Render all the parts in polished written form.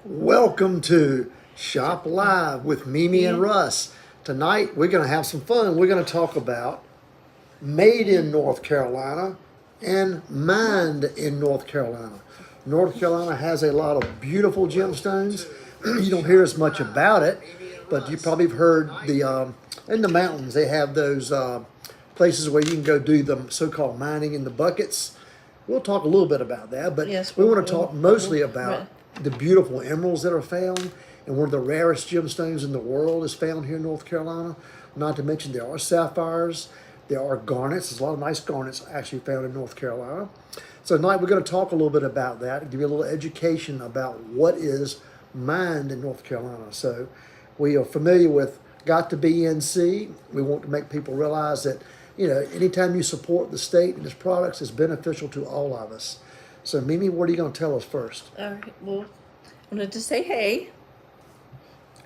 Welcome to Shop Live with Mimi and Russ. Tonight we're going to have some fun. We're going to talk about made in North Carolina and mined in North Carolina. North Carolina has a lot of beautiful gemstones. You don't hear as much about it, but you probably have heard in the mountains they have those places where you can go do the so-called mining in the buckets. We'll talk a little bit about that, but Yes, we we want to will. talk mostly about the beautiful emeralds that are found, and one of the rarest gemstones in the world is found here in North Carolina. Not to mention there are sapphires, there are garnets. There's a lot of nice garnets actually found in North Carolina. So tonight we're going to talk a little bit about that and give you a little education about what is mined in North Carolina. So we are familiar with Got to BNC. We want to make people realize that, anytime you support the state and its products, is beneficial to all of us. So, Mimi, what are you going to tell us first? All right. Well, I wanted to say hey.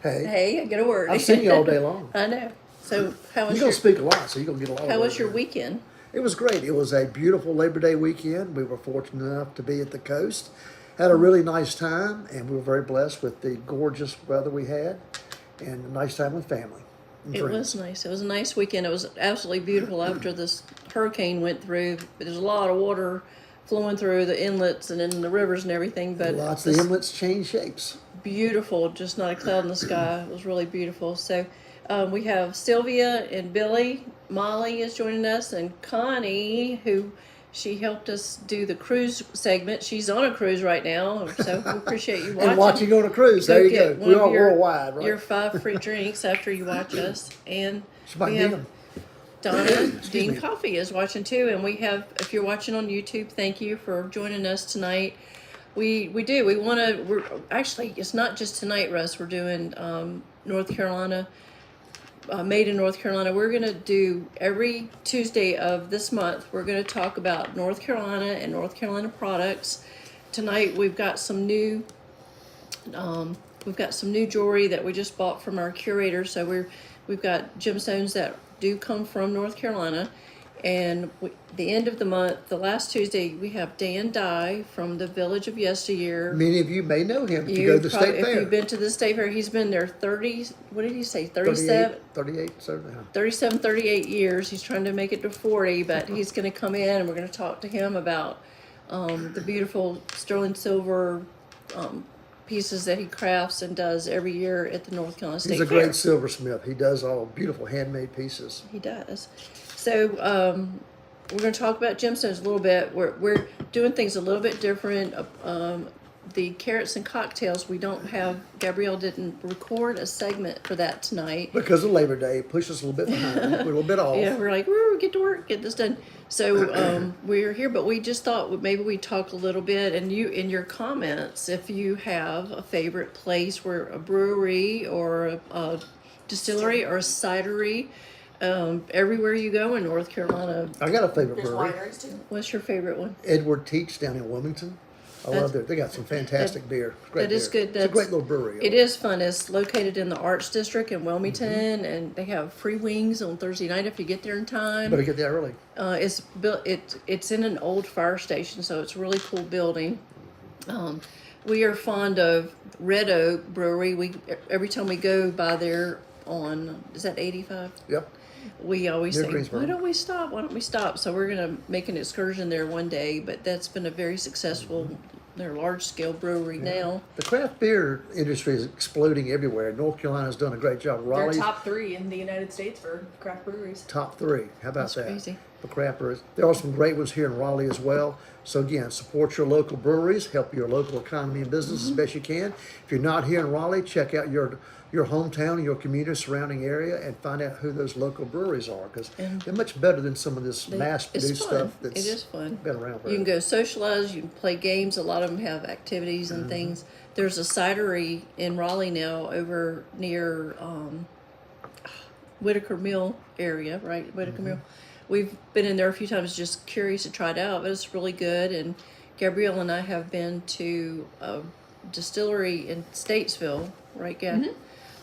Hey, Hey, I get a word. I've seen you all day long. I know. So, how You're was going to speak a lot, so you're going to get a lot of how was words your in. weekend? It was great. It was a beautiful Labor Day weekend. We were fortunate enough to be at the coast. Had a really nice time, and we were very blessed with the gorgeous weather we had and a nice time with family and It friends. was nice. It was a nice weekend. It was absolutely beautiful after this hurricane went through. There's a lot of water flowing through the inlets and in the rivers and everything, but Lots of this inlets change shapes. beautiful, just not a cloud in the sky. It was really beautiful. So we have Sylvia and Billy. Molly is joining us, and Connie, who she helped us do the cruise segment. She's on a cruise right now, so we appreciate you watching. And watching on a cruise. Go There you get go. one We of are your, worldwide, right? Your 5 free drinks after you watch us. And She might we need have them. Donna Dean me. Coffee is watching too, and we have, if you're watching on YouTube, thank you for joining us tonight. We want to. We're actually, it's not just tonight, Russ. We're doing North Carolina, made in North Carolina. We're gonna do every Tuesday of this month. We're gonna talk about North Carolina and North Carolina products. Tonight we've got some new. We've got some new jewelry that we just bought from our curator. So we've got gemstones that do come from North Carolina, and the end of the month, the last Tuesday, we have Dan Dye from the Village of Yesteryear. Many of you may know him if you go to the state If fair. you've been to the state fair, he's been there 30. What did he say? 38, so, 37, 38 years. He's trying to make it to 40, but he's going to come in and we're going to talk to him about the beautiful sterling silver pieces that he crafts and does every year at the North Carolina State He's a Fair. great silversmith. He does all beautiful handmade pieces. He does. So we're going to talk about gemstones a little bit. We're doing things a little bit different. The carrots and cocktails, we don't have, Gabrielle didn't record a segment for that tonight. Because of Labor Day, it pushed us a little bit behind. We're a little bit off. Yeah, we're like, woo, get to work, get this done. So we're here, but we just thought maybe we'd talk a little bit, and you, in your comments, if you have a favorite place where a brewery or a distillery or a cidery, everywhere you go in North Carolina, I got a favorite There's brewery. wineries too. what's your favorite one? Edward Teach down in Wilmington. I love it. They got some fantastic beer. Great That is beer. good. It's a great little brewery. It is fun. It's located in the Arts District in Wilmington, and they have free wings on Thursday night if you get there in time. Better get there early. It's built. It's in an old fire station, so it's a really cool building. We are fond of Red Oak Brewery. We every time we go by there on, is that 85? Yep. We always Near say, Greensboro. why don't we stop? Why don't we stop? So we're gonna make an excursion there one day. But that's been a very successful. They're a large scale brewery now. The craft beer industry is exploding everywhere. North Carolina's done a great job. They're Raleigh's top 3 in the United States for craft breweries. top 3. How about That's that? crazy. For craft breweries. There are some great ones here in Raleigh as well. So again, support your local breweries, help your local economy and business as best you can. If you're not here in Raleigh, check out your hometown, your community surrounding area, and find out who those local breweries are, because they're much better than some of this mass-produced It's fun. stuff that's It is fun. been around forever. You can go socialize. You can play games. A lot of them have activities and things. There's a cidery in Raleigh now over near Whitaker Mill area, right? Whitaker Mill. We've been in there a few times, just curious to try it out, but it's really good. And Gabrielle and I have been to a distillery in Statesville, right, Gab?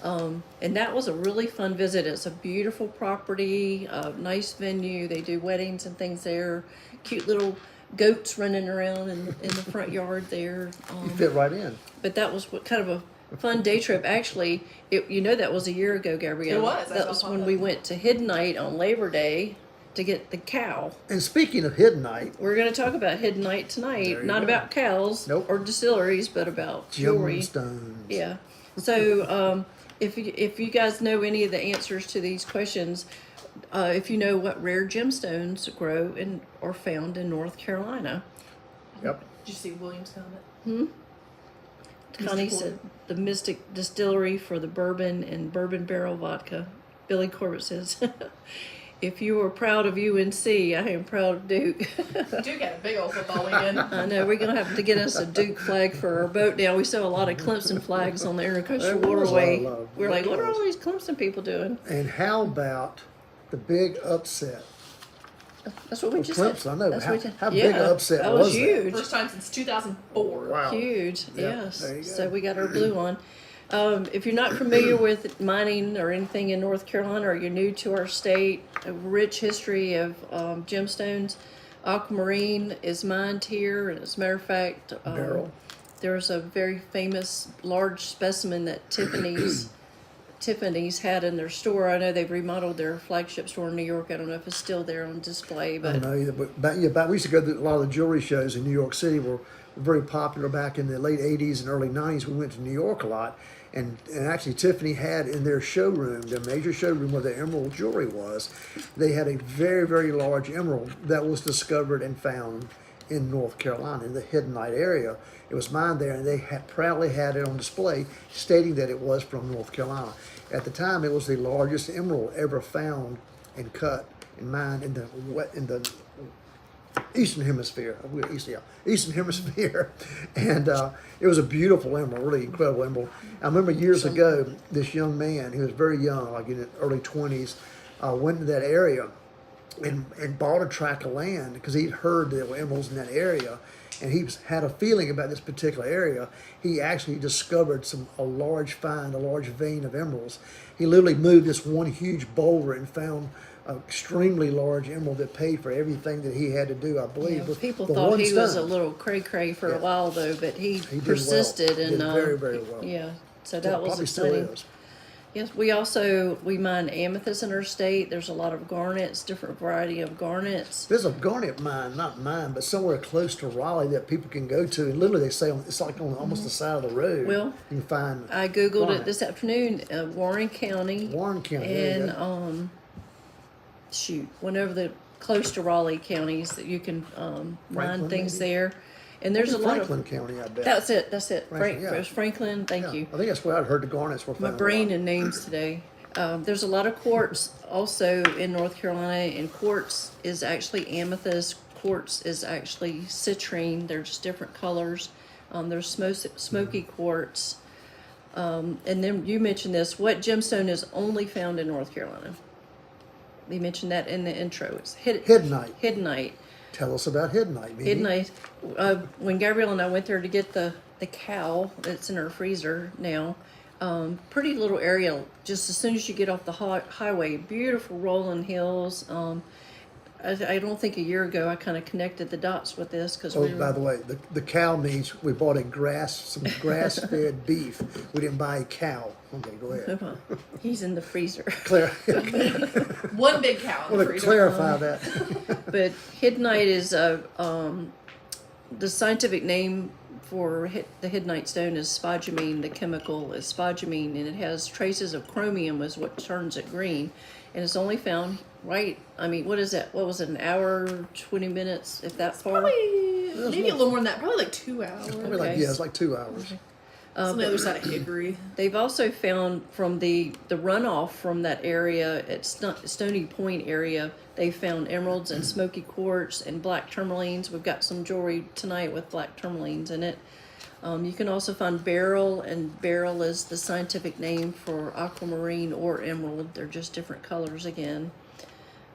And that was a really fun visit. It's a beautiful property, a nice venue. They do weddings and things there. Cute little goats running around in the front yard there. You fit right in. But that was what kind of a fun day trip. Actually, that was a year ago, Gabrielle. It was. That was when we went to Hiddenite on Labor Day to get the cow. And speaking of Hiddenite, We're going to talk about Hiddenite tonight. There you Not go. about cows Nope. or distilleries, but about jewelry. gemstones. Yeah. So if you guys know any of the answers to these questions, if you know what rare gemstones grow and are found in North Carolina, Yep. Did you see William's comment? Connie Mystic said the Mystic Distillery for the bourbon and bourbon barrel vodka. Billy Corbett says, if you were proud of UNC, I am proud of Duke. Duke had a big old football weekend. I know, we're going to have to get us a Duke flag for our boat now. We saw a lot of Clemson flags on the Intercoastal There was a lot of Waterway. love. We're like, There what are was. all these Clemson people doing? And how about the big upset? That's what we Of just Clemson, said. I know. That's How- what we did. how big an upset that was that? huge. First time since 2004. Wow. Huge, Yeah, yes. there you go. So we got our blue on. If you're not familiar with mining or anything in North Carolina, or you're new to our state, a rich history of gemstones. Aquamarine is mined here, and as a matter of fact, Beryl. there's a very famous large specimen that Tiffany's had in their store. I know they've remodeled their flagship store in New York. I don't know if it's still there on display, I but don't know either, but back, we used to go to a lot of the jewelry shows in New York City. Were very popular back in the late 80s and early 90s. We went to New York a lot, and actually Tiffany had in their showroom, their major showroom where the emerald jewelry was, they had a very, very large emerald that was discovered and found in North Carolina, in the Hiddenite area. It was mined there, and they proudly had it on display, stating that it was from North Carolina. At the time, it was the largest emerald ever found and cut and mined in the Eastern Hemisphere. Eastern Hemisphere, and it was a beautiful emerald, really incredible emerald. I remember years ago, this young man, he was very young, like in his early 20s, went to that area and bought a tract of land because he'd heard there were emeralds in that area, and he had a feeling about this particular area. He actually discovered a large vein of emeralds. He literally moved this one huge boulder and found an extremely large emerald that paid for everything that he had to do, I believe. yeah, with people the thought one he was a stone. little cray-cray for a Yeah. while, though, but he He did persisted. well. And Did very, very well. Yeah, so Yeah, that was probably still exciting. is. Yes, we mine amethyst in our state. There's a lot of garnets, different variety of garnets. There's a garnet mine, not mine, but somewhere close to Raleigh that people can go to, and literally they say it's like on almost the side of the road. Well, you can find I Googled garnet. it this afternoon, Warren County. Warren County, there you And, go. one of the close to Raleigh counties that you can mine Franklin, things maybe? there. And there's a lot Franklin of... County, I bet. That's it. Franklin, yeah. Franklin, thank Yeah, you. I think that's where I'd heard the garnets were found. My a brain lot. and names today. There's a lot of quartz also in North Carolina, and quartz is actually amethyst. Quartz is actually citrine. They're just different colors. There's smoky quartz. And then you mentioned this. What gemstone is only found in North Carolina? We mentioned that in the intro. It's Hiddenite. Hiddenite. Tell us about Hiddenite, Mimi. Hiddenite. When Gabrielle and I went there to get the cow that's in our freezer now, pretty little area. Just as soon as you get off the highway, beautiful rolling hills. I don't think a year ago I kind of connected the dots with this because Oh, by the way, the cow means we bought some grass-fed beef. We didn't buy a cow. Okay, go ahead. he's in the freezer. One big cow in the Want to freezer. clarify that? But Hiddenite is the scientific name for the Hiddenite stone is spodumene. The chemical is spodumene, and it has traces of chromium, is what turns it green, and it's only found what is that? What was it? An hour, 20 minutes, if that far? Probably, maybe a little more than that. Probably like 2 hours. Probably Okay. it's like 2 hours. It's on the other side of Hickory. They've also found from the runoff from that area at Stony Point area, they found emeralds and smoky quartz and black tourmalines. We've got some jewelry tonight with black tourmalines in it. You can also find beryl, and beryl is the scientific name for aquamarine or emerald. They're just different colors again.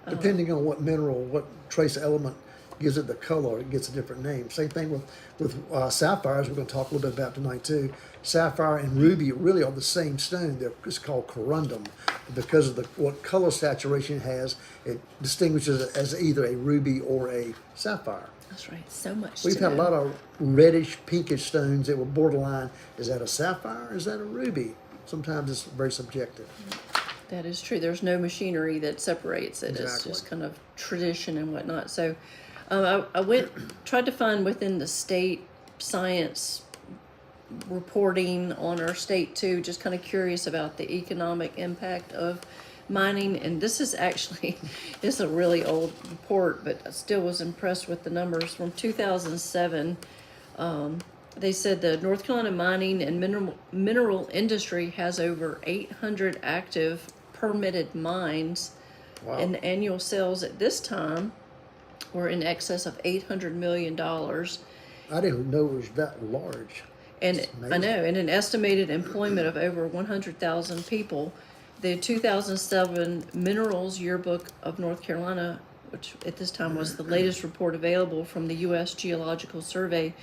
Depending on what mineral, what trace element gives it the color, it gets a different name. Same thing with sapphires. We're going to talk a little bit about tonight too. Sapphire and ruby really are the same stone. It's called corundum. Because of what color saturation it has, it distinguishes it as either a ruby or a sapphire. That's right. So much. We've to had a know. lot of reddish, pinkish stones that were borderline. Is that a sapphire or is that a ruby? Sometimes it's very subjective. That is true. There's no machinery that separates it. It's Exactly. just kind of tradition and whatnot. So I tried to find within the state science reporting on our state too, just kind of curious about the economic impact of mining. And this is actually, this is a really old report, but I still was impressed with the numbers from 2007. They said the North Carolina mining and mineral industry has over 800 active permitted mines, Wow. and annual sales at this time were in excess of $800 million. I didn't know it was that large. And It's I amazing. know, and an estimated employment of over 100,000 people. The 2007 Minerals Yearbook of North Carolina, which at this time was the latest report available from the U.S. Geological Survey,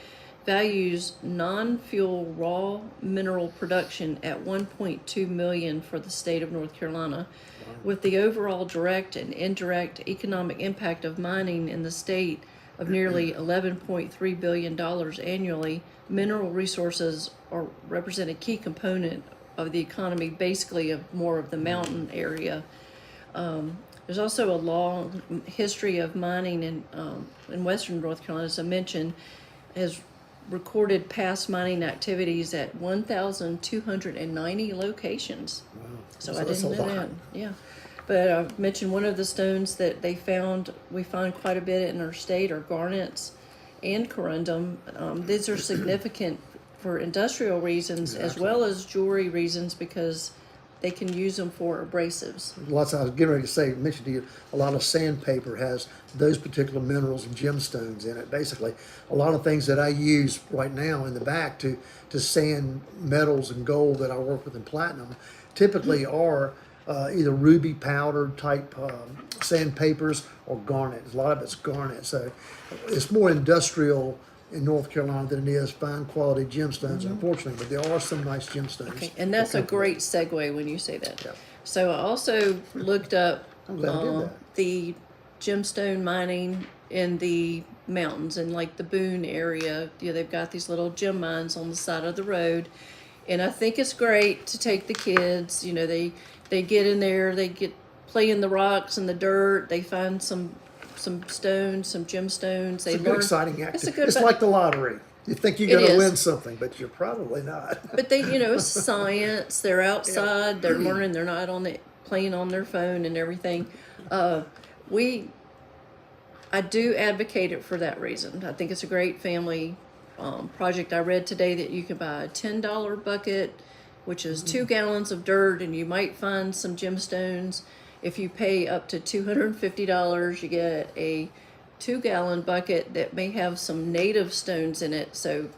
values non-fuel raw mineral production at $1.2 million for the state of North Carolina. With the overall direct and indirect economic impact of mining in the state of nearly $11.3 billion annually, mineral resources represent a key component of the economy, basically of more of the mountain area. There's also a long history of mining in western North Carolina, as I mentioned, has recorded past mining activities at 1,290 locations. Wow. So So I that's didn't a know lot. that. Yeah. But I mentioned one of the stones that they found, we find quite a bit in our state, are garnets and corundum. These are significant for industrial reasons as Exactly. well as jewelry reasons because they can use them for abrasives. Lots. I was getting ready to mention to you, a lot of sandpaper has those particular minerals and gemstones in it. Basically, a lot of things that I use right now in the back to sand metals and gold that I work with in platinum typically are either ruby powder type sandpapers or garnet. A lot of it's garnet, so it's more industrial in North Carolina than it is fine quality gemstones, unfortunately. But there are some nice gemstones. Okay, and that's a that come from it. great segue when you say that. Yeah. So I also looked up I'm glad I did that. the gemstone mining in the mountains and like the Boone area. You know, they've got these little gem mines on the side of the road, and I think it's great to take the kids. You know, they get in there, they get play in the rocks and the dirt. They find some stones, some gemstones. They It's a good, learn. exciting It's a activity. good. It's like the lottery. You think you're It going to is. win something, but you're probably not. But they, you know, it's science. They're outside. They're learning. They're not playing on their phone and everything. I do advocate it for that reason. I think it's a great family project. I read today that you can buy a $10 bucket, which is 2 gallons of dirt, and you might find some gemstones. If you pay up to $250, you get a 2-gallon bucket that may have some native stones in it. So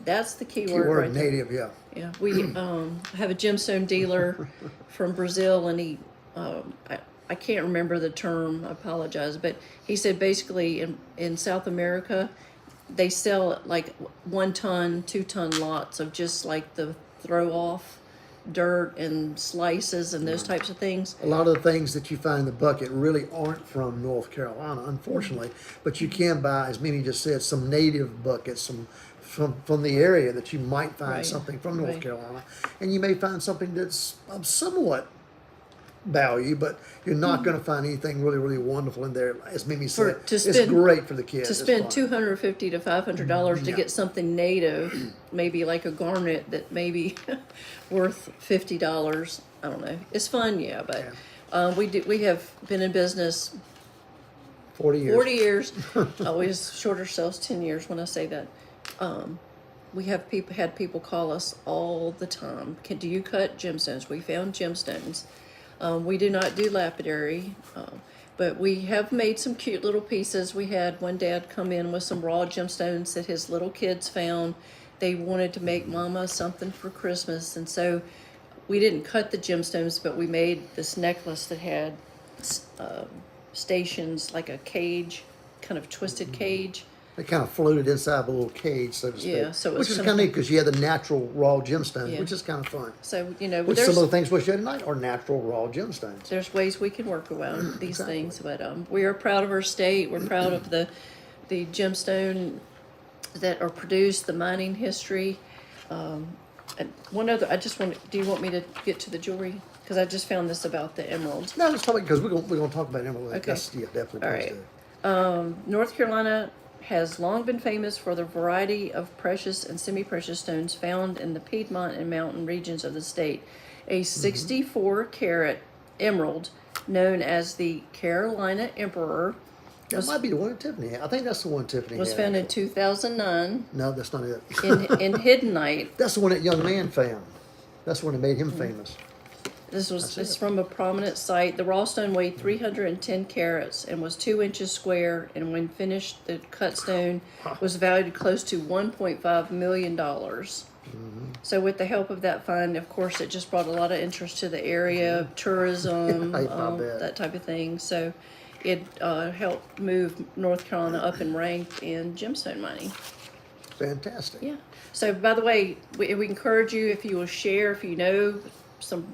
that's the key word right there. Native, yeah. Yeah, we have a gemstone dealer from Brazil, and he, I can't remember the term, I apologize, but he said basically in South America, they sell like 1 ton, 2 ton lots of just like the throw off dirt and slices and those types of things. A lot of the things that you find in the bucket really aren't from North Carolina, unfortunately. But you can buy, as Mimi just said, some native buckets, some from the area that you might find Right. something from North Right. Carolina, and you may find something that's of somewhat value, but you're not going to find anything really, really wonderful in there. As Mimi said, to it's spend- great for the kids. To It's spend fun. $250 to $500 to Yeah. get something native, maybe like a garnet that may be worth $50. I don't know. It's fun, yeah, but we have been in business 40 years. 40 years. I always short ourselves 10 years when I say that. We have had people call us all the time. Do you cut gemstones? We found gemstones. We do not do lapidary, but we have made some cute little pieces. We had one dad come in with some raw gemstones that his little kids found. They wanted to make mama something for Christmas, and so we didn't cut the gemstones, but we made this necklace that had stations, like a cage, kind of twisted cage They kind of floated inside a little cage, so to speak. Yeah, so it was which is some- kind of neat because you had the natural raw gemstones, Yeah. which is kind of fun. So Which some of the things we'll show tonight are natural raw gemstones. there's ways we can work around these Exactly. things, but we are proud of our state. We're proud of the gemstone that are produced, the mining history. And one other, do you want me to get to the jewelry? Because I just found this about the emerald. No, let's talk about because we're gonna talk about emerald. Okay. That's, yeah, definitely. All please right. do. North Carolina has long been famous for the variety of precious and semi-precious stones found in the Piedmont and mountain regions of the state. A 64-carat emerald, known as the Carolina Emperor, That might be the one that Tiffany had. I think that's the one Tiffany was had, found in actually. 2009 No, that's not it. in Hiddenite. That's the one that young man found. That's the one that made him famous. It's from a prominent site. The raw stone weighed 310 carats and was 2 inches square, and when finished, the cut stone was valued close to $1.5 million. So with the help of that find, of course, it just brought a lot of interest to the area, tourism, I bet. that type of thing. So it helped move North Carolina up in rank in gemstone mining. Fantastic. Yeah. So, by the way, we encourage you, if you will share, if you know some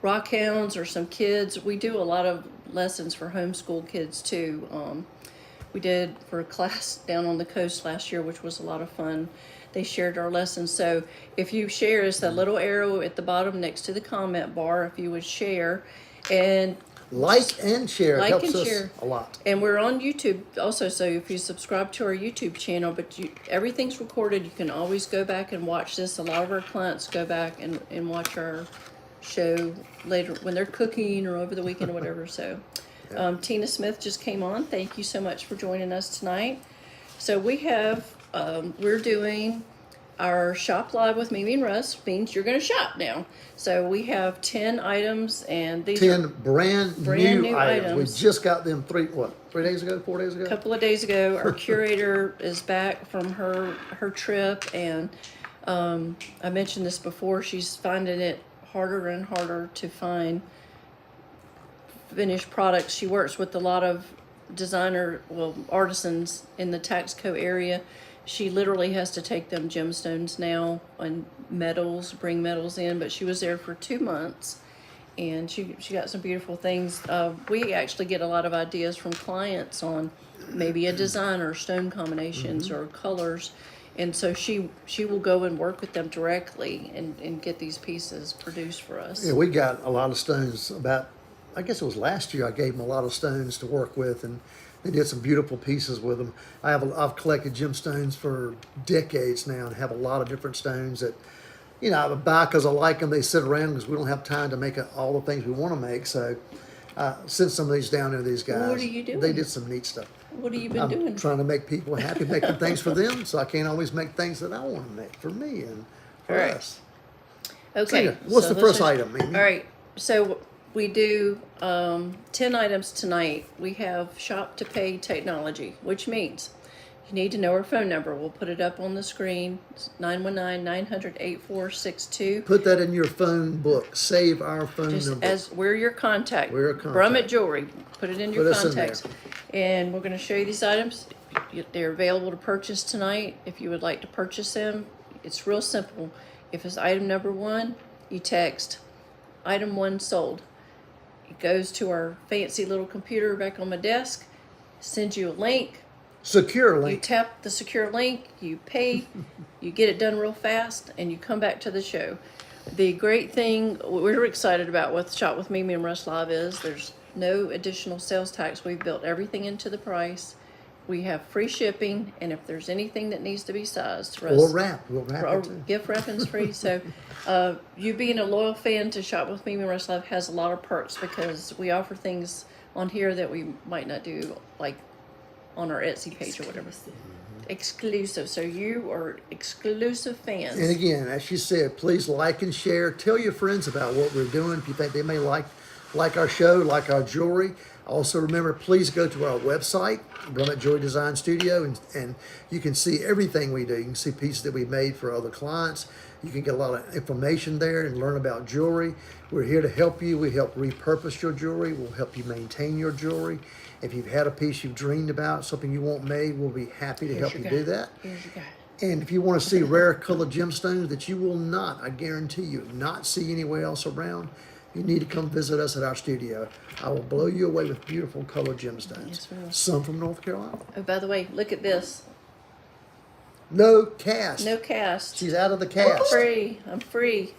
rock hounds or some kids. We do a lot of lessons for homeschool kids too. We did for a class down on the coast last year, which was a lot of fun. They shared our lessons. So if you share, it's that little arrow at the bottom next to the comment bar. If you would share, and Like and share. Like It helps and us share. a lot. and we're on YouTube also, so if you subscribe to our YouTube channel, but everything's recorded, you can always go back and watch this. A lot of our clients go back and watch our show later when they're cooking or over the weekend or whatever. So Tina Smith just came on. Thank you so much for joining us tonight. So we have, we're doing our Shop Live with Mimi Russ, means you're going to shop now. So we have 10 items, and these 10 are brand new items. We just got them 3 days ago, 4 days ago? a couple of days ago. Our curator is back from her trip, and I mentioned this before. She's finding it harder and harder to find finished products. She works with a lot of artisans in the Taxco area. She literally has to take them gemstones now and metals, bring metals in, but she was there for 2 months, and she got some beautiful things. We actually get a lot of ideas from clients on maybe a design or stone combinations or colors, and so she will go and work with them directly and get these pieces produced for us. Yeah, we got a lot of stones I guess it was last year I gave them a lot of stones to work with, and they did some beautiful pieces with them. I've collected gemstones for decades now and have a lot of different stones that, I would buy because I like them. They sit around because we don't have time to make all the things we want to make. So sent some of these down to these guys. What are you doing? They did some neat stuff. What have you been I'm doing? trying to make people happy, making things for them, so I can't always make things that I want to make for me and for All right. us. Okay. So, what's the let's first just- item, Mimi? All right. So we do 10 items tonight. We have shop to pay technology, which means you need to know our phone number. We'll put it up on the screen. It's 919-900-8462. Put that in your phone book. Save our phone Just number. as we're your contact. We're your contact. Brummett Jewelry. Put it in your Put us in contacts. And we're going to show you these items. They're available to purchase tonight. If you would like to purchase them, it's real simple. If it's item number 1, you text item 1 sold. It goes to our fancy little computer back on my desk, sends you a link. Secure You link. tap the secure link, you pay, you get it done real fast, and you come back to the show. The great thing we're excited about with Shop with Mimi and Russ Live is there's no additional sales tax. We've built everything into the price. We have free shipping, and if there's anything that needs to be sized, Russ, Or wrap. We'll wrap or it too. gift wrapping's free. So you being a loyal fan to Shop with Mimi and Russ Live has a lot of perks because we offer things on here that we might not do, like on our Etsy page or whatever. Exclusive. So you are exclusive fans. And again, as she said, please like and share. Tell your friends about what we're doing. If you think they may like our show, like our jewelry. Also remember, please go to our website, Brummett Jewelry Design Studio, and you can see everything we do. You can see pieces that we made for other clients. You can get a lot of information there and learn about jewelry. We're here to help you. We help repurpose your jewelry. We'll help you maintain your jewelry. If you've had a piece you've dreamed about, something you want made, we'll be happy to help you do that. Here's your guy. And if you want to see rare colored gemstones that you will not, I guarantee you, not see anywhere else around, you need to come visit us at our studio. I will blow you away with beautiful colored gemstones. Yes, we will. Some from North Carolina. Oh, by the way, look at this. No cast. No cast. She's out of the I'm cast. free. I'm free.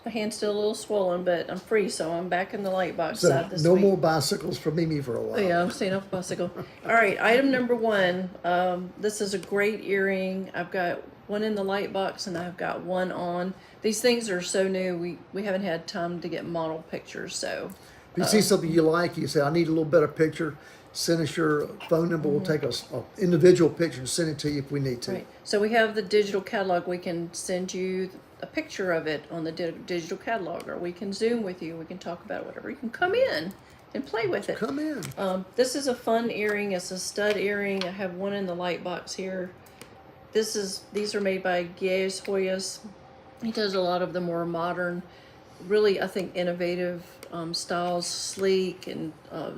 My hand's still a little swollen, but I'm free, so I'm back in the light box So side this no week. more bicycles for Mimi for a while. Oh yeah, I'm staying off the bicycle. All right, item number 1. This is a great earring. I've got one in the light box and I've got one on. These things are so new. We haven't had time to get model pictures, so. If you see something you like, you say, I need a little better picture, send us your phone number. Mm-hmm. We'll take an individual picture and send it to you if we need to. Right. So we have the digital catalog. We can send you a picture of it on the digital catalog, or we can Zoom with you. We can talk about whatever. You can come in and play with it. Come in. This is a fun earring. It's a stud earring. I have one in the light box here. These are made by Gies Hoyas. He does a lot of the more modern, really, I think, innovative styles, sleek and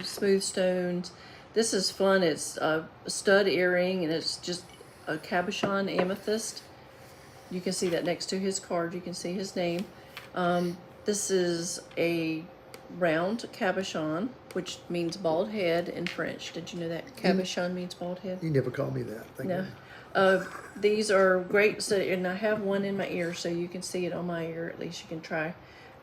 smooth stones. This is fun. It's a stud earring, and it's just a cabochon amethyst. You can see that next to his card. You can see his name. This is a round cabochon, which means bald head in French. Did you know that? Cabochon means bald head? You never called me that. Thank No. you. These are great, so, and I have one in my ear, so you can see it on my ear. At least you can try.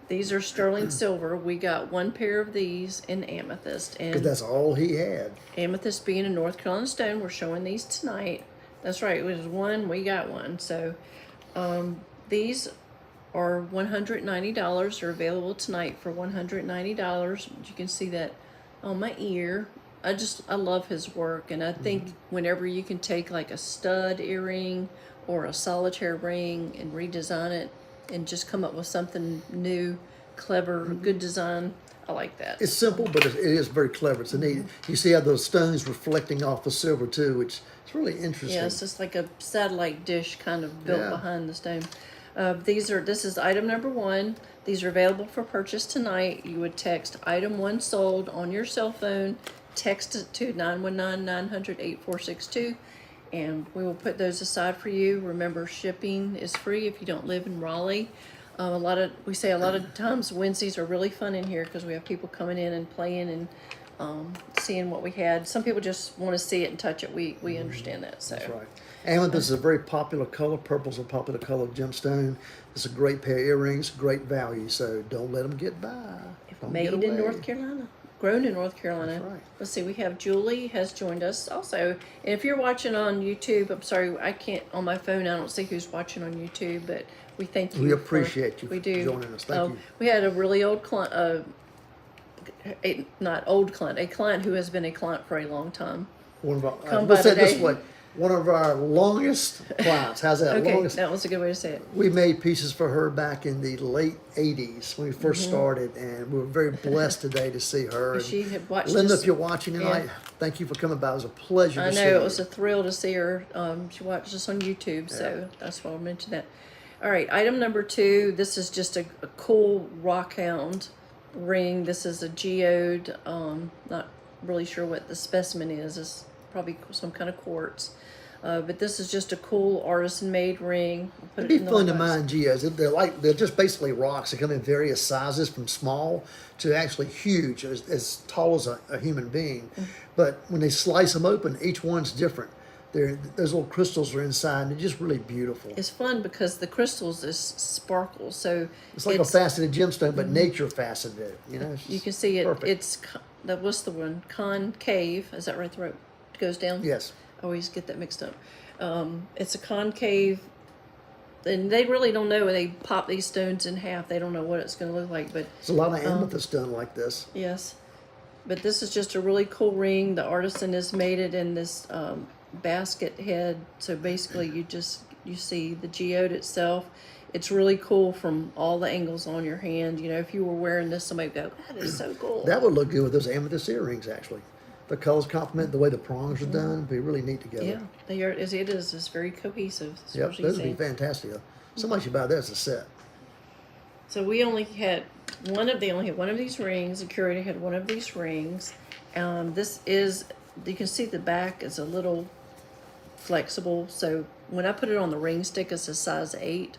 These are sterling silver. We got one pair of these in amethyst, Because and that's all he had. amethyst being a North Carolina stone, we're showing these tonight. That's right. It was one. We got one. So these are $190. They're available tonight for $190. You can see that on my ear. I love his work, and I think whenever you can take like a stud earring or a solitaire ring and redesign it and just come up with something new, clever, good design, I like that. It's simple, but it is very clever. It's a neat. You see how those stones reflecting off the silver too, which is really interesting. Yeah, it's just like a satellite dish kind of built Yeah. behind the stone. This is item number 1. These are available for purchase tonight. You would text item 1 sold on your cell phone, text it to 919-900-8462, and we will put those aside for you. Remember, shipping is free if you don't live in Raleigh. We say a lot of times Wednesdays are really fun in here because we have people coming in and playing and seeing what we had. Some people just want to see it and touch it. We understand that. So. That's right. Amethyst is a very popular color. Purple's a popular color gemstone. It's a great pair of earrings, great value. So don't let them get by. Don't Made get in away. North Carolina, grown in North Carolina. That's right. Let's see, we have Julie has joined us also. And if you're watching on YouTube, I'm sorry, I can't, on my phone, I don't see who's watching on YouTube, but we thank you. We appreciate you We for do. joining us. Thank you. We had a really old client, not old client, a client who has been a client for a long time. One of our, Come let's by say it this today. way. One of our longest clients. How's that? Okay, Longest. that was a good way to say it. We made pieces for her back in the late 80s when we 1st started, and we were very blessed today to see her. And She had watched Linda, us- if you're watching tonight, Yeah. thank you for coming by. It was a pleasure I to see know, you. it was a thrill to see her. She watched us on YouTube, so that's why I mentioned that. All right, item number 2. This is just a cool rockhound ring. This is a geode. Not really sure what the specimen is. It's probably some kind of quartz. But this is just a cool artisan-made ring. I'll put It'd it be in the fun to box. mine geodes. They're just basically rocks. They come in various sizes, from small to actually huge, as tall as a human being. But when they slice them open, each one's different. Those little crystals are inside, and they're just really beautiful. It's fun because the crystals is sparkle, so It's like a faceted gemstone, but nature faceted it. You know, it's you can see it. perfect. It's what's the one? Concave. Is that right? The rope goes down. Yes. I always get that mixed up. It's a concave, and they really don't know when they pop these stones in half. They don't know what it's going to look like, but There's a lot of amethyst done like this. yes. But this is just a really cool ring. The artisan has made it in this basket head. So basically, you see the geode itself. It's really cool from all the angles on your hand. You know, if you were wearing this, somebody would go, "That is so cool." That would look good with those amethyst earrings, actually. The colors complement the way the prongs are done. It'd be really neat together. Yeah, they are. It is. It's very cohesive. As Yep, far as you those would be see. fantastic. Somebody should buy that as a set. So we only had one of these rings. The curator had one of these rings, This is, you can see the back is a little flexible. So when I put it on the ring stick, it's a size 8.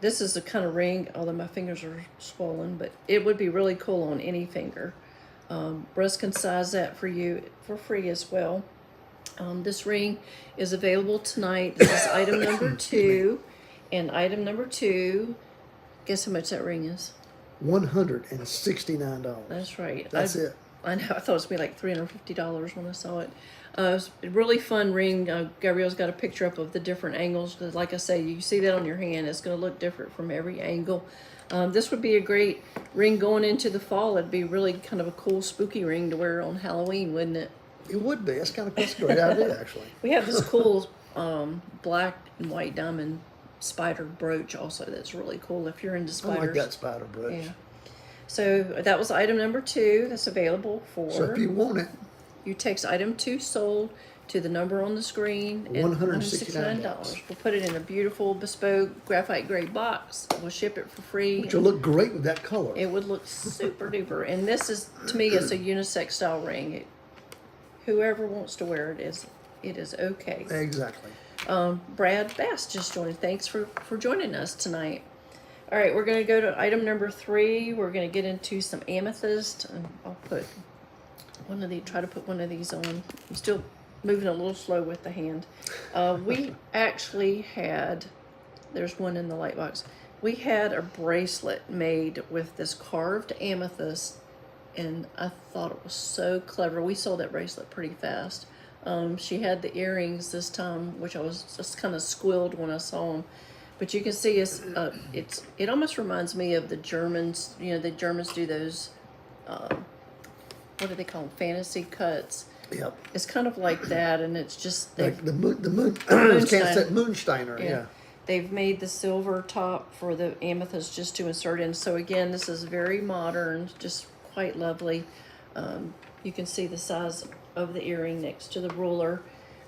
This is the kind of ring, although my fingers are swollen, but it would be really cool on any finger. Russ can size that for you for free as well. This ring is available tonight. This is item number 2. And item number 2, guess how much that ring is? $169. That's right. That's it. I know. I thought it was going to be like $350 when I saw it. It's a really fun ring. Gabrielle's got a picture up of the different angles. Because like I say, you see that on your hand. It's going to look different from every angle. This would be a great ring going into the fall. It'd be really kind of a cool, spooky ring to wear on Halloween, wouldn't it? It would be. That's a great idea, actually. We have this cool black and white diamond spider brooch also that's really cool if you're into I spiders. like that spider brooch. Yeah. So that was item number 2 that's available for. So if you want it, you text item 2 sold to the number on the screen. At $169. We'll put it in a beautiful bespoke graphite gray box. We'll ship it for free. which will look great with that color. It would look super duper. And this is, to me, it's a unisex style ring. Whoever wants to wear it is okay. Exactly. Brad Bass just joined. Thanks for joining us tonight. All right, we're going to go to item number 3. We're going to get into some amethyst. And I'll put try to put one of these on. I'm still moving a little slow with the hand. We actually had, there's one in the light box. We had a bracelet made with this carved amethyst, and I thought it was so clever. We sold that bracelet pretty fast. She had the earrings this time, which I was just kind of squilled when I saw them. But you can see it almost reminds me of the Germans. You know, the Germans do those, what do they call them? Fantasy cuts. Yep. It's kind of like that, and it's just Like the moon Moonsteiner. Yeah. They've made the silver top for the amethyst just to insert in. So again, this is very modern, just quite lovely. You can see the size of the earring next to the ruler.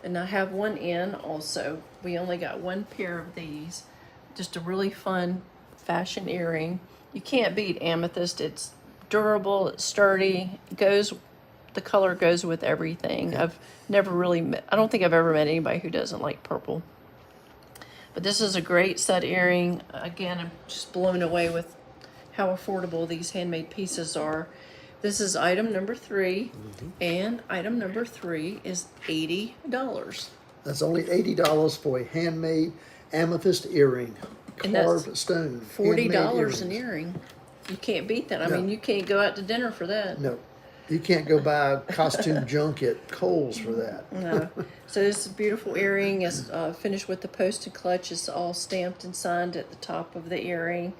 And I have one in also. We only got one pair of these. Just a really fun fashion earring. You can't beat amethyst. It's durable, it's sturdy, the color goes with everything. Yeah. I've never really I don't think I've ever met anybody who doesn't like purple. But this is a great stud earring. Again, I'm just blown away with how affordable these handmade pieces are. This is item number 3, and item number 3 is $80. That's only $80 for a handmade amethyst earring, And that's carved stone. $40 handmade an earring. You can't beat that. I No. mean, you can't go out to dinner for that. No, you can't go buy costume junk at Kohl's for that. No. So this beautiful earring is finished with the posted clutch. It's all stamped and signed at the top of the earring.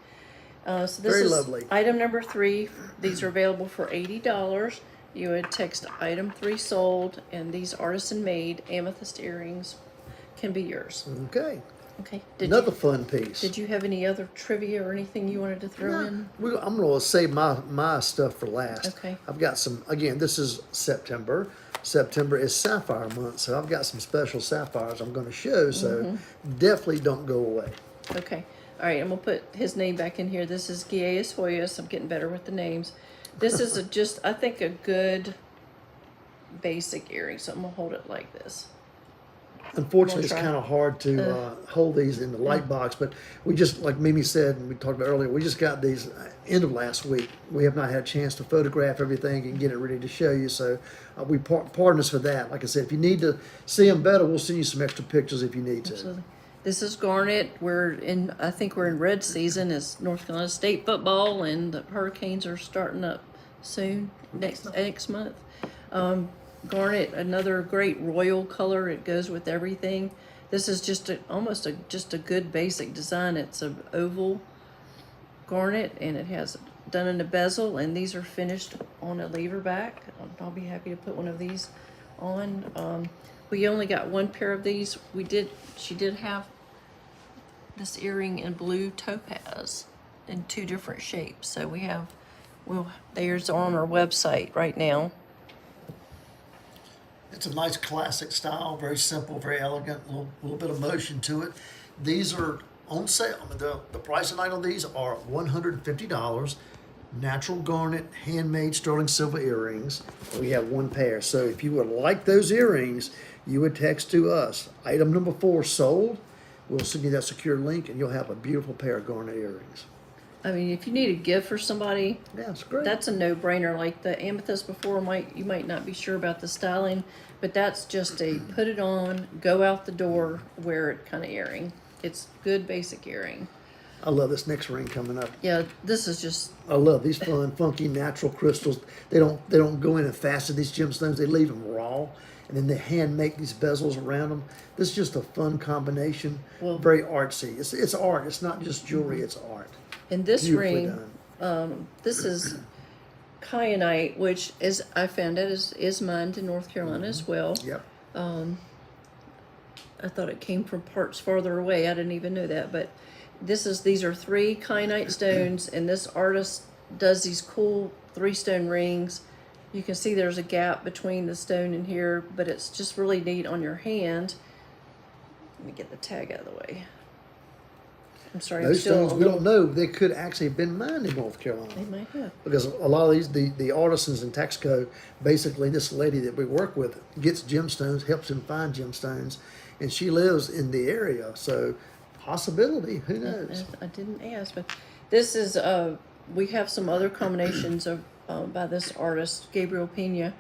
So this Very is lovely. item number 3. These are available for $80. You would text item 3 sold, and these artisan-made amethyst earrings can be yours. Okay. Okay. Another fun piece. Did you have any other trivia or anything you wanted to throw in? I'm going to save my stuff for last. Okay. I've got some, again, this is September. September is sapphire month, so I've got some special sapphires I'm going to show, so definitely don't go away. Okay. All right, I'm going to put his name back in here. This is Giaeus Hoyas. I'm getting better with the names. This is I think, a good basic earring, so I'm going to hold it like this. Unfortunately, it's Try. kind of hard to hold these in the light box, but we just, like Mimi said, and we talked about earlier, we just got these end of last week. We have not had a chance to photograph everything and get it ready to show you, so we pardon us for that. Like I said, if you need to see them better, we'll send you some extra pictures if you need to. Absolutely. This is Garnet. I think we're in red season. It's North Carolina State football, and the Hurricanes are starting up soon, next month. Garnet, another great royal color. It goes with everything. This is just almost a good basic design. It's an oval garnet, and it has done in a bezel, and these are finished on a lever back. I'll be happy to put one of these on. We only got one pair of these. She did have this earring in blue topaz in 2 different shapes. So there's on our website right now. It's a nice classic style, very simple, very elegant, a little bit of motion to it. These are on sale. I mean, the price tonight on these are $150. natural garnet, handmade sterling silver earrings. We have one pair. So if you would like those earrings, you would text to us. Item number 4 sold. We'll send you that secure link, and you'll have a beautiful pair of garnet earrings. I mean, if you need a gift for somebody, Yeah, it's great. that's a no-brainer. Like the amethyst before, you might not be sure about the styling, but that's just a put it on, go out the door, wear it kind of earring. It's good basic earring. I love this next ring coming up. Yeah, this is just I love these fun, funky natural crystals. They don't go in and fasten these gemstones. They leave them raw, and then they hand make these bezels around them. This is just a fun combination. Well- Very artsy. It's art. It's not just jewelry. It's art. in this Beautifully ring. done. This is kyanite, which is I found it is mined in North Carolina as well. Yep. I thought it came from parts farther away. I didn't even know that, but these are 3 kyanite stones, and this artist does these cool 3-stone rings. You can see there's a gap between the stone and here, but it's just really neat on your hand. Let me get the tag out of the way. I'm sorry, I'm Those still stones, a we little, don't know. They could actually have been mined in North Carolina. they might have. Because a lot of these, the artisans in Texaco, basically this lady that we work with gets gemstones, helps him find gemstones, and she lives in the area. So possibility, who knows? I didn't ask, but this is we have some other combinations of by this artist Gabriel Pena.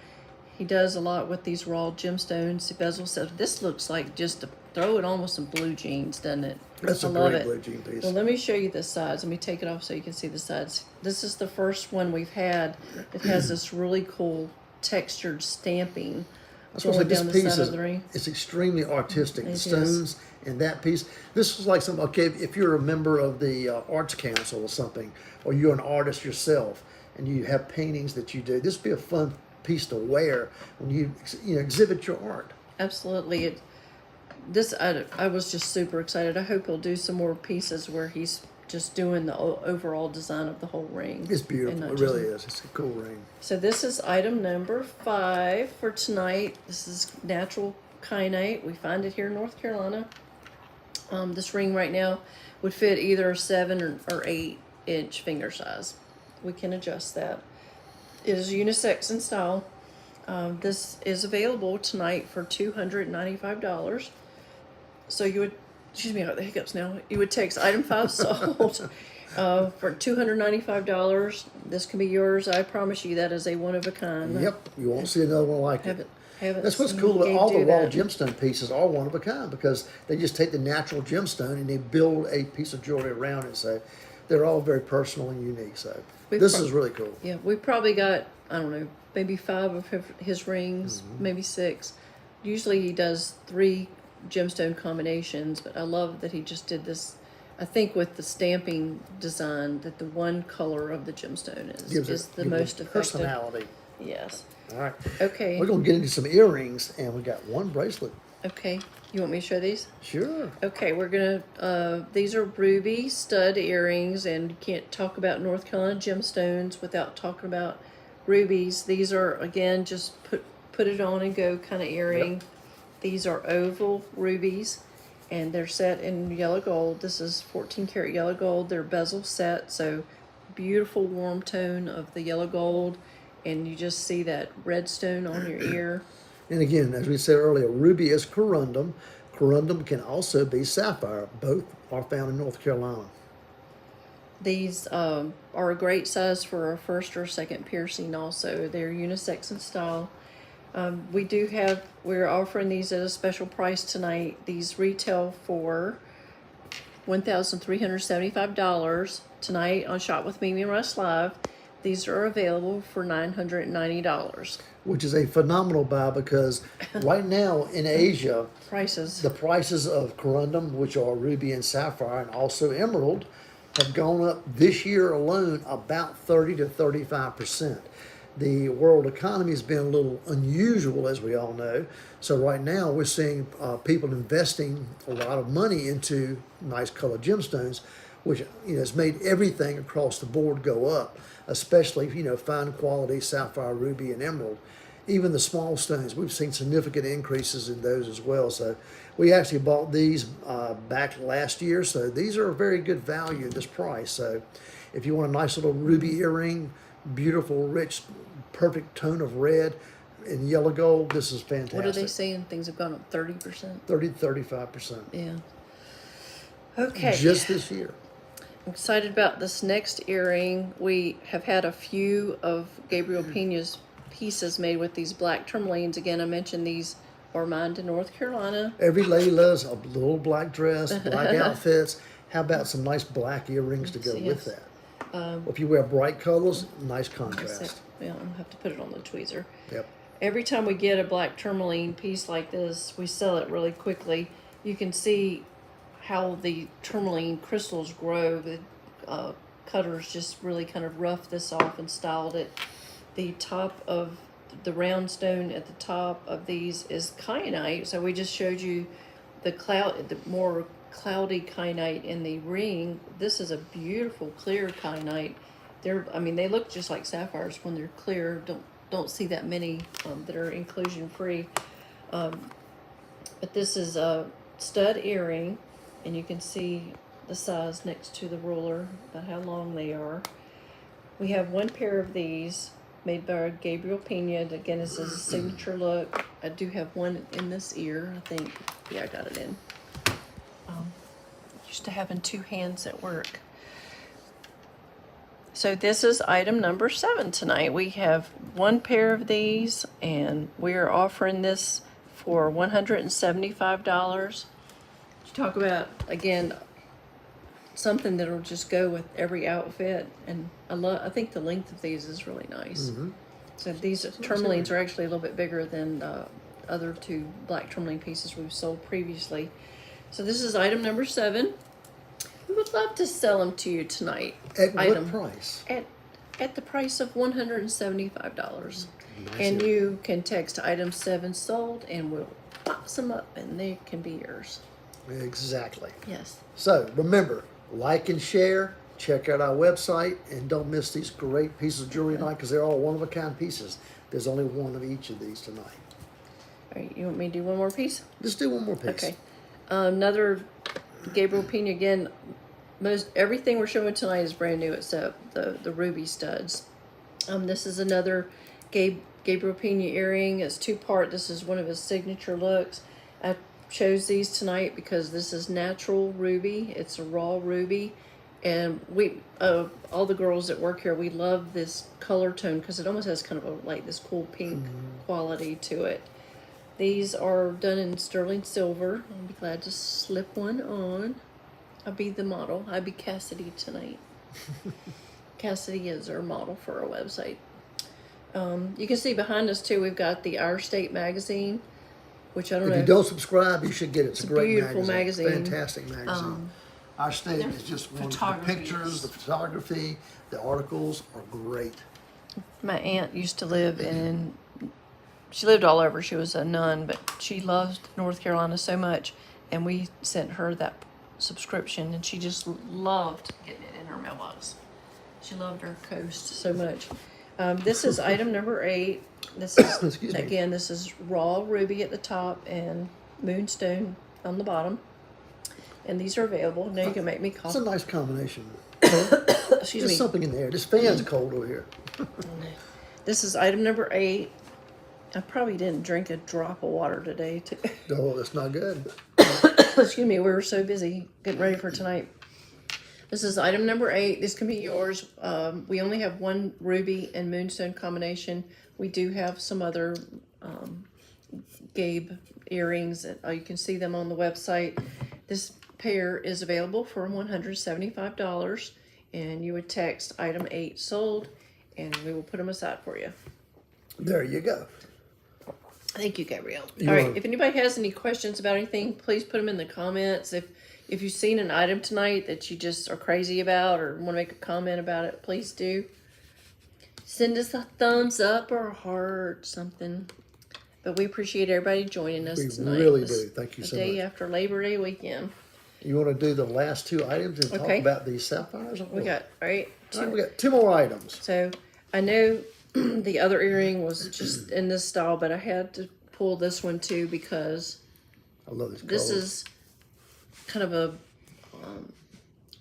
He does a lot with these raw gemstones. The bezel set. This looks like just to throw it on with some blue jeans, doesn't it? That's I a love great it. blue jean piece. Well, let me show you the sides. Let me take it off so you can see the sides. This is the first one we've had. It has this really cool textured stamping That's what I going said, down this the piece side is of the ring. it's extremely artistic. It The is. stones and that piece. This is like some okay. If you're a member of the Arts Council or something, or you're an artist yourself, and you have paintings that you do, this would be a fun piece to wear when you exhibit your art. Absolutely. I was just super excited. I hope he'll do some more pieces where he's just doing the overall design of the whole ring. It's and beautiful. not It just- really is. It's a cool ring. So this is item number 5 for tonight. This is natural kyanite. We find it here in North Carolina. This ring right now would fit either a 7 or 8 inch finger size. We can adjust that. It is unisex in style. This is available tonight for $295. So you would, excuse me, I got the hiccups now. You would text item 5 sold for $295. This can be yours. I promise you that is a one of a kind. Yep. You won't see another one like it. Haven't That's what's seen cool about Gabe all the do raw that. gemstone pieces are one of a kind because they just take the natural gemstone and they build a piece of jewelry around it. So they're all very personal and unique. So this is really cool. Yeah, we probably got, I don't know, maybe 5 of his rings, maybe 6. Usually he does 3 gemstone combinations, but I love that he just did this. I think with the stamping design, that the one color of the gemstone is the most effective. Personality. Yes. All right. Okay. We're going to get into some earrings, and we got one bracelet. Okay. You want me to show these? Sure. Okay, we're gonna, these are ruby stud earrings, and you can't talk about North Carolina gemstones without talking about rubies. These are, again, just put it on and go kind of earring. Yep. These are oval rubies, and they're set in yellow gold. This is 14 karat yellow gold. They're bezel set, so beautiful warm tone of the yellow gold, and you just see that red stone on your ear. And again, as we said earlier, ruby is corundum. Corundum can also be sapphire. Both are found in North Carolina. These are a great size for a first or second piercing also. They're unisex in style. We're offering these at a special price tonight. These retail for $1,375 tonight on Shop with Mimi Russ Live. These are available for $990. Which is a phenomenal buy because right now in Asia, Prices. the prices of corundum, which are ruby and sapphire, and also emerald, have gone up this year alone about 30 to 35%. The world economy has been a little unusual, as we all know. So right now we're seeing people investing a lot of money into nice colored gemstones, which has made everything across the board go up, especially fine quality sapphire, ruby, and emerald. Even the small stones, we've seen significant increases in those as well. So we actually bought these back last year. So these are a very good value at this price. So If you want a nice little ruby earring, beautiful, rich, perfect tone of red and yellow gold, this is fantastic. What are they saying? Things have gone up 30%? 30 to 35%. Yeah. Okay. Just this year. I'm excited about this next earring. We have had a few of Gabriel Pena's pieces made with these black tourmalines. Again, I mentioned these are mine to North Carolina. Every lady loves a little black dress, black outfits. How about some nice black earrings to go with that? If you wear bright colors, nice contrast. Yeah, I'm gonna have to put it on the tweezer. Yep. Every time we get a black tourmaline piece like this, we sell it really quickly. You can see how the tourmaline crystals grow. The cutters just really kind of roughed this off and styled it. The top of the round stone at the top of these is kyanite. So we just showed you the more cloudy kyanite in the ring. This is a beautiful clear kyanite. They look just like sapphires when they're clear. Don't see that many that are inclusion free. But this is a stud earring, and you can see the size next to the ruler, about how long they are. We have one pair of these made by Gabriel Pena. Again, this is a signature look. I do have one in this ear, I think. Yeah, I got it in. Used to having two hands at work. So this is item number 7 tonight. We have one pair of these, and we are offering this for $175. You talk about, again, something that'll just go with every outfit, and I think the length of these is really nice. So these tourmalines are actually a little bit bigger than the other two black tourmaline pieces we've sold previously. So this is item number 7. We would love to sell them to you tonight. At what price? At the price of $175. Nice. And you can text item 7 sold, and we'll box them up, and they can be yours. Exactly. Yes. So remember, like and share. Check out our website, and don't miss these great pieces of jewelry tonight, because they're all one-of-a-kind pieces. There's only one of each of these tonight. All right, you want me to do one more piece? Just do one more piece. Okay. Another Gabriel Pena. Again, most everything we're showing tonight is brand new except the ruby studs. This is another Gabriel Pena earring. It's 2-part. This is one of his signature looks. I chose these tonight because this is natural ruby. It's a raw ruby. And we, all the girls that work here, we love this color tone because it almost has kind of this cool pink quality to it. These are done in sterling silver. I'll be glad to slip one on. I'll be the model. I'll be Cassidy tonight. Cassidy is our model for our website. You can see behind us too, we've got the Our State magazine, which I don't know. If you don't subscribe, you should get it. It's a great beautiful magazine. Fantastic magazine. Our State is just wonderful. The pictures, the photography, the articles are great. My aunt used to live she lived all over. She was a nun, but she loved North Carolina so much, and we sent her that subscription, and she just loved getting it in her mailbox. She loved our coast so much. This is item number 8. This is again, this is raw ruby at the top and moonstone on the bottom. And these are available. Now you can make me It's coffee. a nice combination. Excuse Just me. something in there. This fan's cold over here. This is item number 8. I probably didn't drink a drop of water today. Oh, that's not good. Excuse me, we were so busy getting ready for tonight. This is item number 8. This can be yours. We only have one ruby and moonstone combination. We do have some other Gabe earrings. You can see them on the website. This pair is available for $175, and you would text item 8 sold, and we will put them aside for you. There you go. Thank you, Gabrielle. All right, if anybody has any questions about anything, please put them in the comments. If you've seen an item tonight that you just are crazy about or want to make a comment about it, please do. Send us a thumbs up or a heart, something. But we appreciate everybody joining us tonight. We really do. Thank you so much. The day after Labor Day weekend. You want to do the last 2 items and talk about these sapphires? We got, all right, we got 2 more items. So I know the other earring was just in this style, but I had to pull this one too because I love this. This is kind of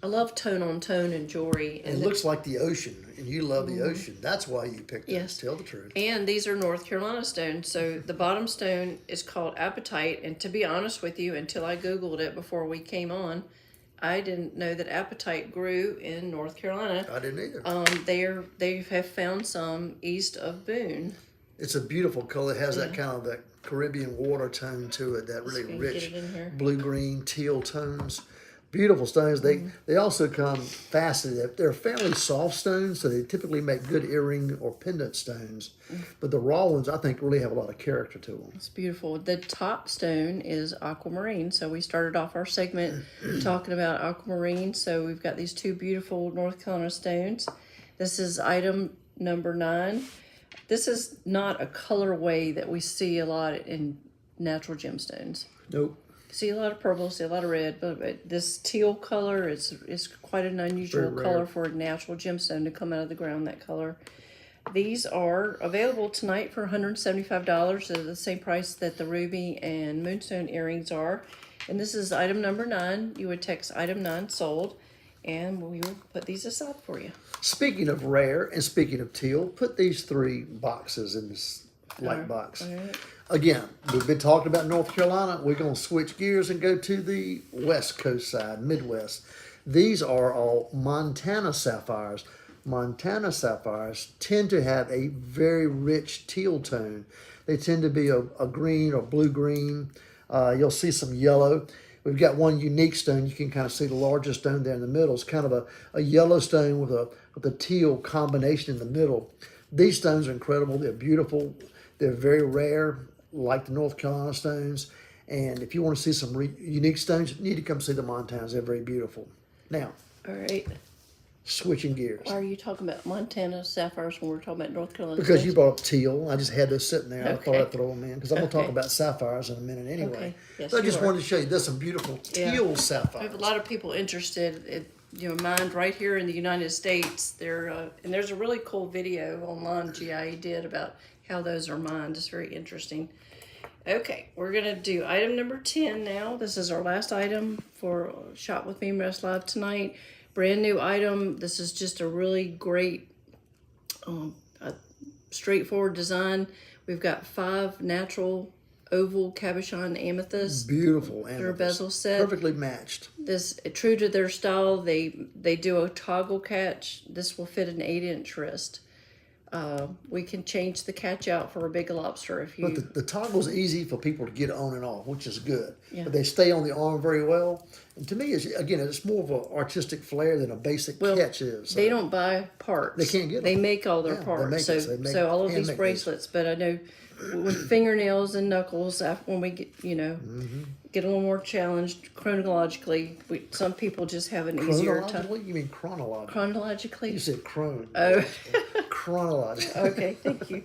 I love tone on tone and jewelry. And it looks like the ocean, and you love the ocean. That's why you picked Yes. this. Tell the truth. And these are North Carolina stones. So the bottom stone is called apatite. And to be honest with you, until I Googled it before we came on, I didn't know that apatite grew in North Carolina. I didn't either. They have found some east of Boone. It's a beautiful color. It has that kind of that Caribbean water tone to it, that really So you rich get it in here. blue-green, teal tones. Beautiful stones. They also come faceted. They're fairly soft stones, so they typically make good earring or pendant stones. But the raw ones, I think, really have a lot of character to them. It's beautiful. The top stone is aquamarine. So we started off our segment talking about aquamarine. So we've got these two beautiful North Carolina stones. This is item number 9. This is not a colorway that we see a lot in natural gemstones. Nope. See a lot of purple, see a lot of red, but this teal color is quite an unusual Very color rare. for a natural gemstone to come out of the ground, that color. These are available tonight for $175. They're the same price that the ruby and moonstone earrings are. And this is item number 9. You would text item 9 sold, and we will put these aside for you. Speaking of rare and speaking of teal, put these 3 boxes in this light box. All right. Again, we've been talking about North Carolina. We're going to switch gears and go to the West Coast side, Midwest. These are all Montana sapphires. Montana sapphires tend to have a very rich teal tone. They tend to be a green or blue-green. You'll see some yellow. We've got one unique stone. You can kind of see the largest stone there in the middle. It's kind of a yellow stone with a teal combination in the middle. These stones are incredible. They're beautiful. They're very rare, like the North Carolina stones. And if you want to see some unique stones, you need to come see the Montanas. They're very beautiful. Now, All right. switching gears. Why are you talking about Montana sapphires when we're talking about North Carolina Because stones? you brought up teal. I just had those sitting there. I thought Okay. I'd throw them in because I'm going to talk Okay. about sapphires in a minute anyway. Okay. Yes, so I just you are. wanted to show you there's some beautiful Yeah. teal I have sapphires. a lot of people interested in, mined right here in the United States. And there's a really cool video online GIE did about how those are mined. It's very interesting. Okay, we're gonna do item number 10 now. This is our last item for Shop with Mimi Russ Live tonight. Brand new item. This is just a really great, straightforward design. We've got 5 natural oval cabochon amethysts. Beautiful. They're a amethyst. bezel set. Perfectly matched. This, true to their style, they do a toggle catch. This will fit an 8-inch wrist. We can change the catch out for a big lobster if you. But the toggle's easy for people to get on and off, which is good. Yeah. But they stay on the arm very well. And to me, it's more of an artistic flair than a basic catch is. They don't buy parts. They can't get They them. make all their Yeah, they parts. make So it. They make- so all of hand these make these. bracelets. But I know with fingernails and knuckles, after when we get get a little more challenged chronologically, some people just have an easier time. Chronologically? You mean chronologically? Chronologically. You said crone. Oh. Chronologically. Okay, thank you.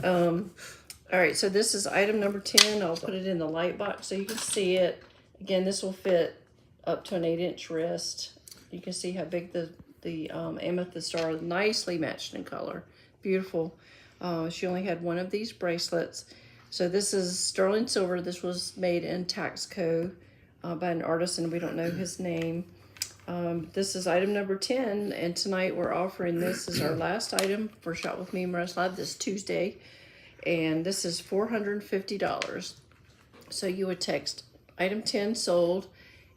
All right, so this is item number 10. I'll put it in the light box so you can see it. Again, this will fit up to an 8-inch wrist. You can see how big the amethysts are, nicely matched in color. Beautiful. She only had one of these bracelets. So this is sterling silver. This was made in Taxco by an artisan. We don't know his name. This is item number 10, and tonight we're offering this as our last item for Shop with Mimi Russ Live this Tuesday, and this is $450. So you would text item 10 sold,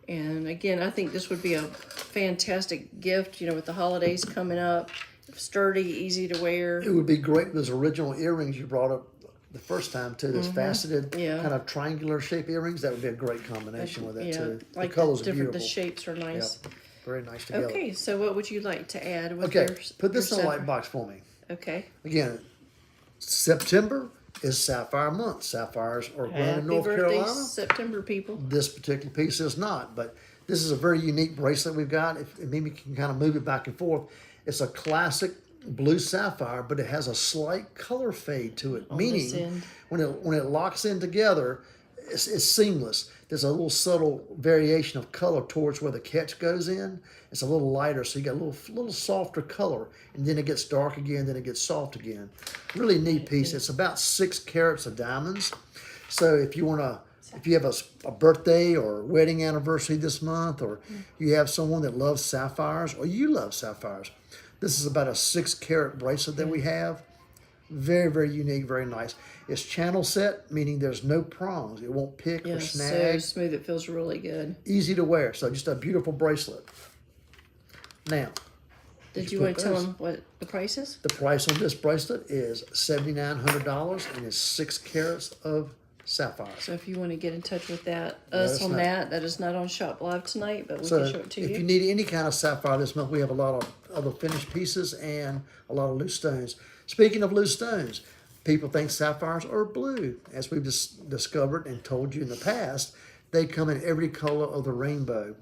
and again, I think this would be a fantastic gift, with the holidays coming up. Sturdy, easy to wear. It would be great with those original earrings you brought up the first time too. Those faceted, Yeah. kind of triangular shape earrings. That would be a great combination with it too. Like the colors are different. beautiful. The shapes are nice. Yep. Very nice together. Okay, so what would you like to add with Okay, your put this in your a light sapphire? box for me. Okay. Again, September is Sapphire Month. Sapphires are grown in Happy North birthday, Carolina. September people. This particular piece is not, but this is a very unique bracelet we've got. If Mimi can kind of move it back and forth, it's a classic blue sapphire, but it has a slight color fade to it, On this meaning end. when it locks in together, it's seamless. There's a little subtle variation of color towards where the catch goes in. It's a little lighter, so you got a little softer color, and then it gets dark again, then it gets soft again. Really neat piece. It's about 6 carats of diamonds. So if you want to If you have a birthday or wedding anniversary this month, or you have someone that loves sapphires, or you love sapphires, this is about a 6-carat bracelet that we have. Very, very unique, very nice. It's channel set, meaning there's no prongs. It won't pick Yeah, or so snag. smooth. It feels really good. Easy to wear. So just a beautiful bracelet. Now, Did you want to tell them what the price is? the price on this bracelet is $7,900 and it's 6 carats of sapphire. So if you want to get in touch with us us on know. that is not on Shop Live tonight, but we So can show it to if you. you need any kind of sapphire this month, we have a lot of other finished pieces and a lot of loose stones. Speaking of loose stones, people think sapphires are blue. As we've discovered and told you in the past, they come in every color of the rainbow.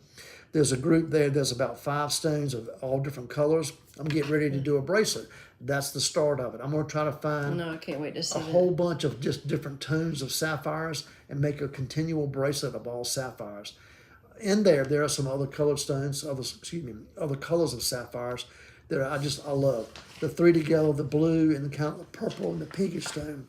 There's a group there, there's about 5 stones of all different colors. I'm getting ready to do a bracelet. That's the start of it. I'm going to try to find No, I can't wait to see a whole bunch of just different tones of sapphires and make a continual bracelet of all sapphires. In there are some other colored stones, other colors of sapphires that I love. The 3 together, the blue and the kind of the purple and the pinkish stone.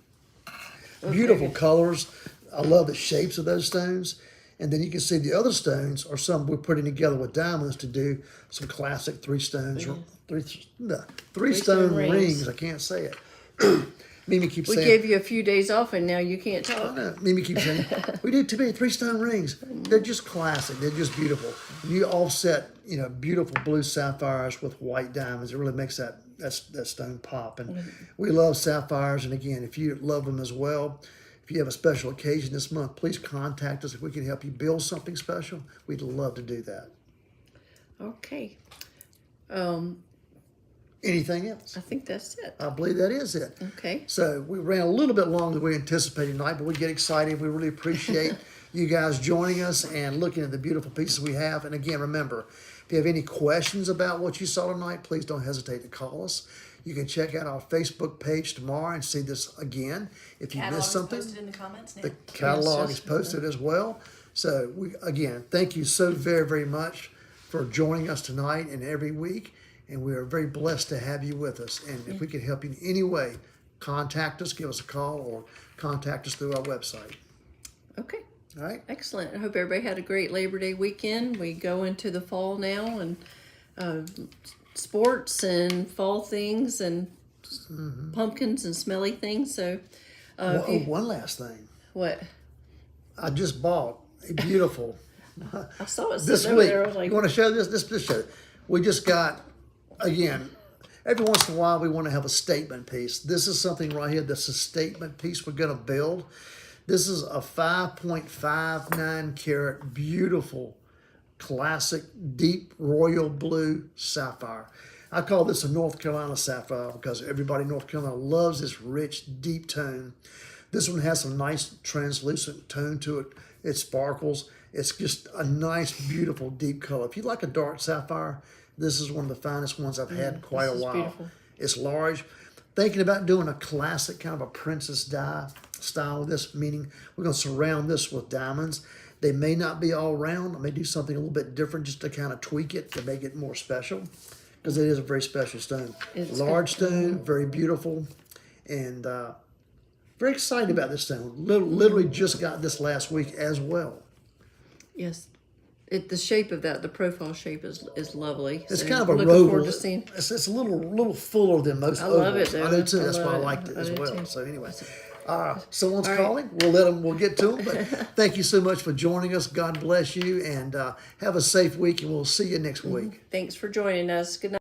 Beautiful colors. I love the shapes of those stones. And then you can see the other stones are some we're putting together with diamonds to do some classic 3 stones, three stone rings. I can't say it. Mimi keeps We saying. gave you a few days off, and now you can't I talk. know. Mimi keeps saying, we do too many 3 stone rings. They're just classic. They're just beautiful. You offset, beautiful blue sapphires with white diamonds. It really makes that stone pop. And we love sapphires. And again, if you love them as well, if you have a special occasion this month, please contact us if we can help you build something special. We'd love to do that. Okay. Anything else? I think that's it. I believe that is it. Okay. So we ran a little bit longer than we anticipated tonight, but we get excited. We really appreciate you guys joining us and looking at the beautiful pieces we have. And again, remember, if you have any questions about what you saw tonight, please don't hesitate to call us. You can check out our Facebook page tomorrow and see this again. If you missed something, Posted in the comments now. the catalog Yes, is posted as well. So again, thank you so very, very much for joining us tonight and every week. And we are very blessed to have you with us. And if we can help you in any way, contact us, give us a call, or contact us through our website. Okay. All right? Excellent. I hope everybody had a great Labor Day weekend. We go into the fall now, and sports and fall things and pumpkins and smelly things. So, One last thing. what? I just bought a beautiful I saw it this sitting over week. there. I was like, You want to show this? This show. We just got, again, every once in a while we want to have a statement piece. This is something right here that's a statement piece we're going to build. This is a 5.59 carat beautiful classic deep royal blue sapphire. I call this a North Carolina sapphire because everybody in North Carolina loves this rich deep tone. This one has some nice translucent tone to it. It sparkles. It's just a nice, beautiful, deep color. If you like a dark sapphire, this is one of the finest ones I've had in quite a is while. beautiful. It's large. Thinking about doing a classic kind of a princess die style with this, meaning we're going to surround this with diamonds. They may not be all round. I may do something a little bit different just to kind of tweak it to make it more special because it is a very special stone. It's Large stone, very beautiful, and very excited about this stone. Literally just got this last week as well. yes. The shape of that, the profile shape is lovely. It's So kind of a looking forward roval. to seeing. It's a little fuller than most I ovals. love it, though. I do too. I That's why I love it. liked it I as do well. too. So anyway, someone's All right. calling. We'll get to them. But thank you so much for joining us. God bless you, and have a safe week. And we'll see you next week. Thanks for joining us. Good night.